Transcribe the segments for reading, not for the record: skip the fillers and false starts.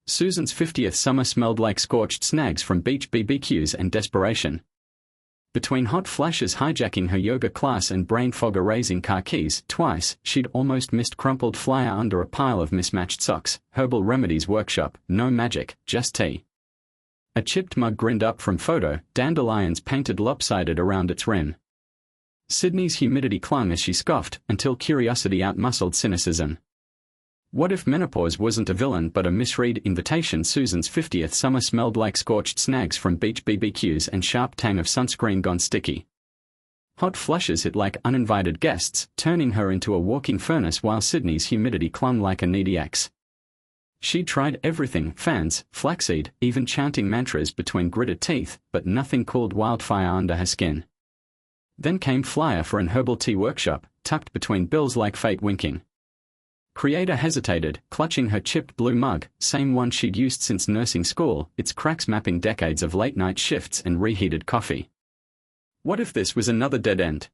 Susan's 50th summer smelled like scorched snags from beach BBQs and desperation. Between hot flashes hijacking her yoga class and brain fog erasing car keys twice, she'd almost missed crumpled flyer under a pile of mismatched socks. Herbal remedies workshop, no magic, just tea. A chipped mug grinned up from photo, dandelions painted lopsided around its rim. Sydney's humidity clung as she scoffed, until curiosity outmuscled cynicism. What if menopause wasn't a villain but a misread invitation? Susan's 50th summer smelled like scorched snags from beach BBQs and sharp tang of sunscreen gone sticky. Hot flushes hit like uninvited guests, turning her into a walking furnace while Sydney's humidity clung like a needy axe. She'd tried everything, fans, flaxseed, even chanting mantras between gritted teeth, but nothing cooled wildfire under her skin. Then came flyer for an herbal tea workshop, tucked between bills like fate winking. Creator hesitated, clutching her chipped blue mug, same one she'd used since nursing school, its cracks mapping decades of late-night shifts and reheated coffee. What if this was another dead end?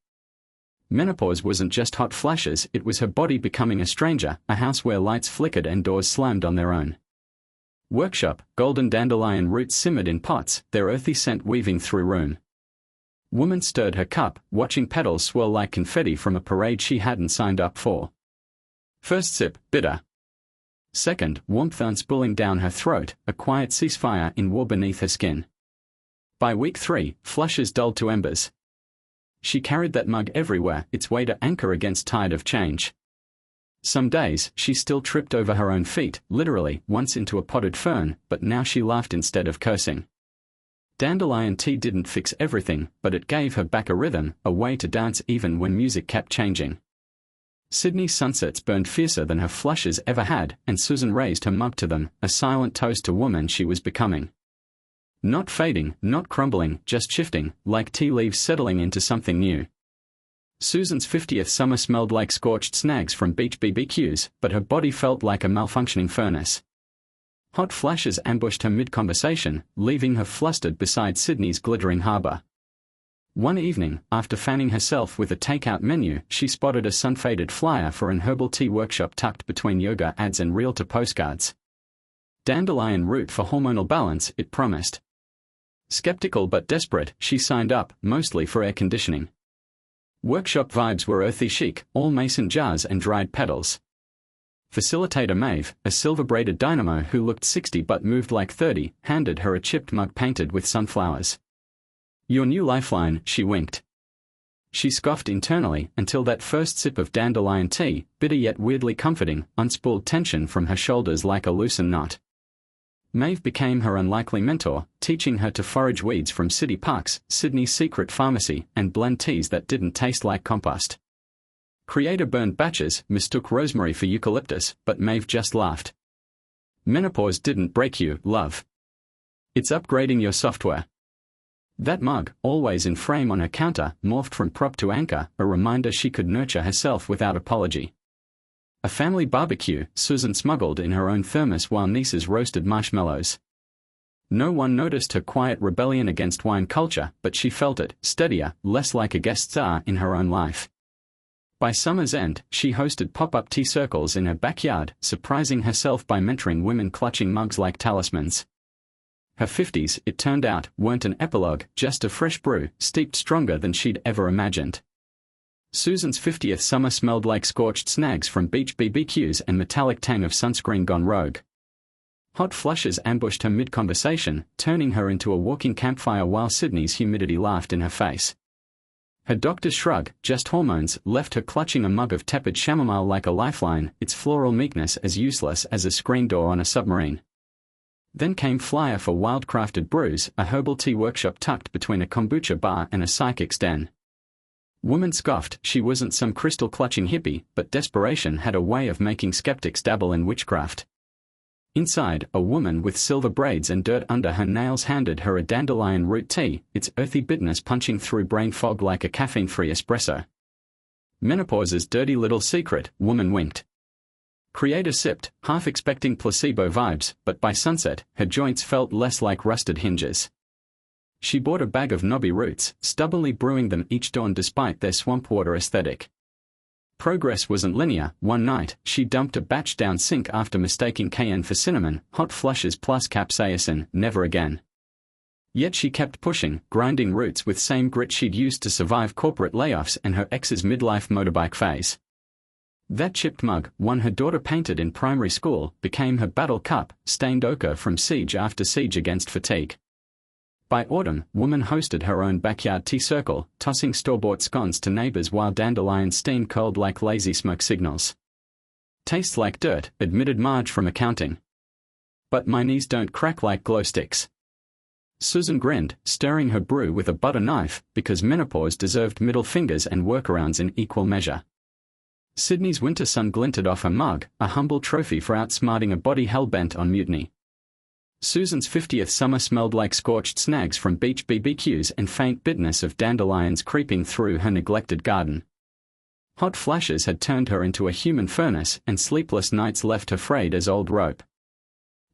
Menopause wasn't just hot flashes, it was her body becoming a stranger, a house where lights flickered and doors slammed on their own. Workshop, golden dandelion roots simmered in pots, their earthy scent weaving through room. Woman stirred her cup, watching petals swirl like confetti from a parade she hadn't signed up for. First sip, bitter. Second, warmth unspooling down her throat, a quiet ceasefire in war beneath her skin. By week 3, flushes dulled to embers. She carried that mug everywhere, its way to anchor against tide of change. Some days, she still tripped over her own feet, literally, once into a potted fern, but now she laughed instead of cursing. Dandelion tea didn't fix everything, but it gave her back a rhythm, a way to dance even when music kept changing. Sydney's sunsets burned fiercer than her flushes ever had, and Susan raised her mug to them, a silent toast to woman she was becoming. Not fading, not crumbling, just shifting, like tea leaves settling into something new. Susan's 50th summer smelled like scorched snags from beach BBQs, but her body felt like a malfunctioning furnace. Hot flashes ambushed her mid-conversation, leaving her flustered beside Sydney's glittering harbour. One evening, after fanning herself with a takeout menu, she spotted a sun-faded flyer for an herbal tea workshop tucked between yoga ads and realtor postcards. Dandelion root for hormonal balance, it promised. Skeptical but desperate, she signed up, mostly for air conditioning. Workshop vibes were earthy chic, all mason jars and dried petals. Facilitator Maeve, a silver-braided dynamo who looked 60 but moved like 30, handed her a chipped mug painted with sunflowers. Your new lifeline, she winked. She scoffed internally until that first sip of dandelion tea, bitter yet weirdly comforting, unspooled tension from her shoulders like a loosened knot. Maeve became her unlikely mentor, teaching her to forage weeds from city parks, Sydney's secret pharmacy, and blend teas that didn't taste like compost. Creator burned batches, mistook rosemary for eucalyptus, but Maeve just laughed. Menopause didn't break you, love. It's upgrading your software. That mug, always in frame on her counter, morphed from prop to anchor, a reminder she could nurture herself without apology. A family barbecue, Susan smuggled in her own thermos while nieces roasted marshmallows. No one noticed her quiet rebellion against wine culture, but she felt it, steadier, less like a guest star in her own life. By summer's end, she hosted pop-up tea circles in her backyard, surprising herself by mentoring women clutching mugs like talismans. Her 50s, it turned out, weren't an epilogue, just a fresh brew, steeped stronger than she'd ever imagined. Susan's 50th summer smelled like scorched snags from beach BBQs and metallic tang of sunscreen gone rogue. Hot flushes ambushed her mid-conversation, turning her into a walking campfire while Sydney's humidity laughed in her face. Her doctor's shrug, just hormones, left her clutching a mug of tepid chamomile like a lifeline, its floral meekness as useless as a screen door on a submarine. Then came flyer for wildcrafted brews, a herbal tea workshop tucked between a kombucha bar and a psychic's den. Woman scoffed, she wasn't some crystal-clutching hippie, but desperation had a way of making skeptics dabble in witchcraft. Inside, a woman with silver braids and dirt under her nails handed her a dandelion root tea, its earthy bitterness punching through brain fog like a caffeine-free espresso. Menopause's dirty little secret, woman winked. Creator sipped, half expecting placebo vibes, but by sunset, her joints felt less like rusted hinges. She bought a bag of knobby roots, stubbornly brewing them each dawn despite their swamp water aesthetic. Progress wasn't linear. One night, she dumped a batch down sink after mistaking cayenne for cinnamon, hot flushes plus capsaicin, never again. Yet she kept pushing, grinding roots with same grit she'd used to survive corporate layoffs and her ex's midlife motorbike phase. That chipped mug, one her daughter painted in primary school, became her battle cup, stained ochre from siege after siege against fatigue. By autumn, woman hosted her own backyard tea circle, tossing store-bought scones to neighbors while Dandelion steam curled like lazy smoke signals. Tastes like dirt, admitted Marge from accounting. But my knees don't crack like glow sticks. Susan grinned, stirring her brew with a butter knife, because menopause deserved middle fingers and workarounds in equal measure. Sydney's winter sun glinted off her mug, a humble trophy for outsmarting a body hell-bent on mutiny. Susan's 50th summer smelled like scorched snags from beach BBQs and faint bitterness of dandelions creeping through her neglected garden. Hot flashes had turned her into a human furnace, and sleepless nights left her frayed as old rope.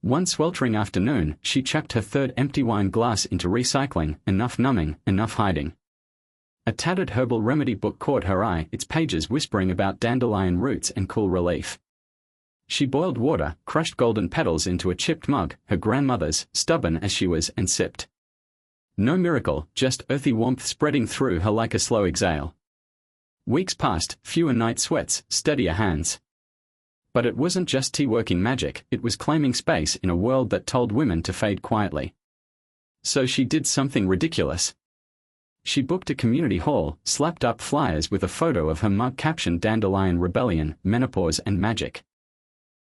One sweltering afternoon, she chucked her third empty wine glass into recycling, enough numbing, enough hiding. A tattered herbal remedy book caught her eye, its pages whispering about dandelion roots and cool relief. She boiled water, crushed golden petals into a chipped mug, her grandmother's, stubborn as she was, and sipped. No miracle, just earthy warmth spreading through her like a slow exhale. Weeks passed, fewer night sweats, steadier hands. But it wasn't just tea working magic, it was claiming space in a world that told women to fade quietly. So she did something ridiculous. She booked a community hall, slapped up flyers with a photo of her mug captioned Dandelion Rebellion, Menopause and Magic.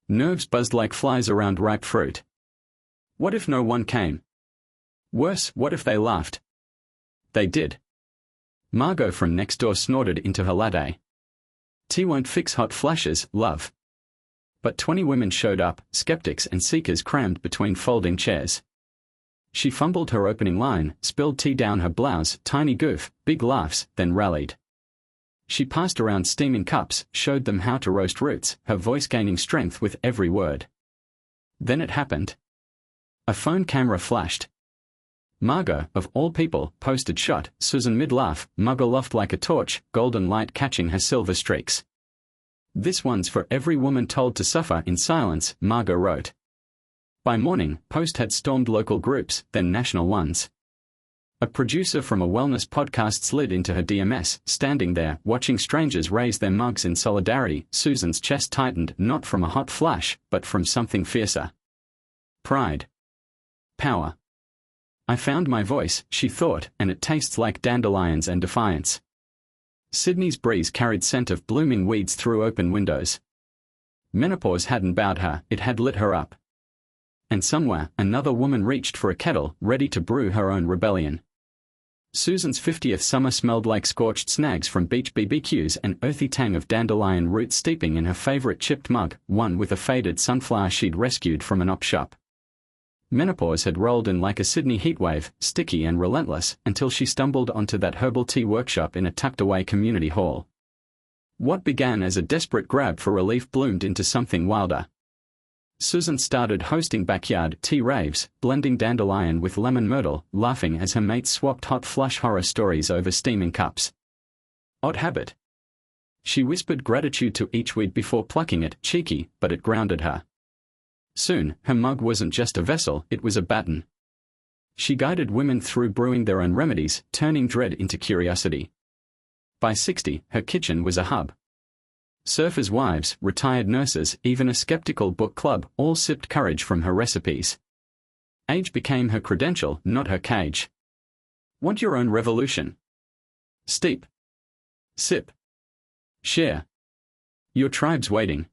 Nerves buzzed like flies around ripe fruit. What if no one came? Worse, what if they laughed? They did. Margot from next door snorted into her latte. Tea won't fix hot flashes, love. But 20 women showed up, skeptics and seekers crammed between folding chairs. She fumbled her opening line, spilled tea down her blouse, tiny goof, big laughs, then rallied. She passed around steaming cups, showed them how to roast roots, her voice gaining strength with every word. Then it happened. A phone camera flashed. Margot, of all people, posted shot, Susan mid-laugh, mug aloft like a torch, golden light catching her silver streaks. This one's for every woman told to suffer in silence, Margot wrote. By morning, Post had stormed local groups, then national ones. A producer from a wellness podcast slid into her DMS, standing there, watching strangers raise their mugs in solidarity. Susan's chest tightened, not from a hot flash, but from something fiercer. Pride. Power. I found my voice, she thought, and it tastes like dandelions and defiance. Sydney's breeze carried scent of blooming weeds through open windows. Menopause hadn't bowed her, it had lit her up. And somewhere, another woman reached for a kettle, ready to brew her own rebellion. Susan's 50th summer smelled like scorched snags from beach BBQs and earthy tang of dandelion roots steeping in her favorite chipped mug, one with a faded sunflower she'd rescued from an op shop. Menopause had rolled in like a Sydney heatwave, sticky and relentless, until she stumbled onto that herbal tea workshop in a tucked-away community hall. What began as a desperate grab for relief bloomed into something wilder. Susan started hosting backyard tea raves, blending dandelion with lemon myrtle, laughing as her mates swapped hot flush horror stories over steaming cups. Odd habit. She whispered gratitude to each weed before plucking it, cheeky, but it grounded her. Soon, her mug wasn't just a vessel, it was a baton. She guided women through brewing their own remedies, turning dread into curiosity. By 60, her kitchen was a hub. Surfers' wives, retired nurses, even a skeptical book club, all sipped courage from her recipes. Age became her credential, not her cage. Want your own revolution? Steep. Sip. Share. Your tribe's waiting.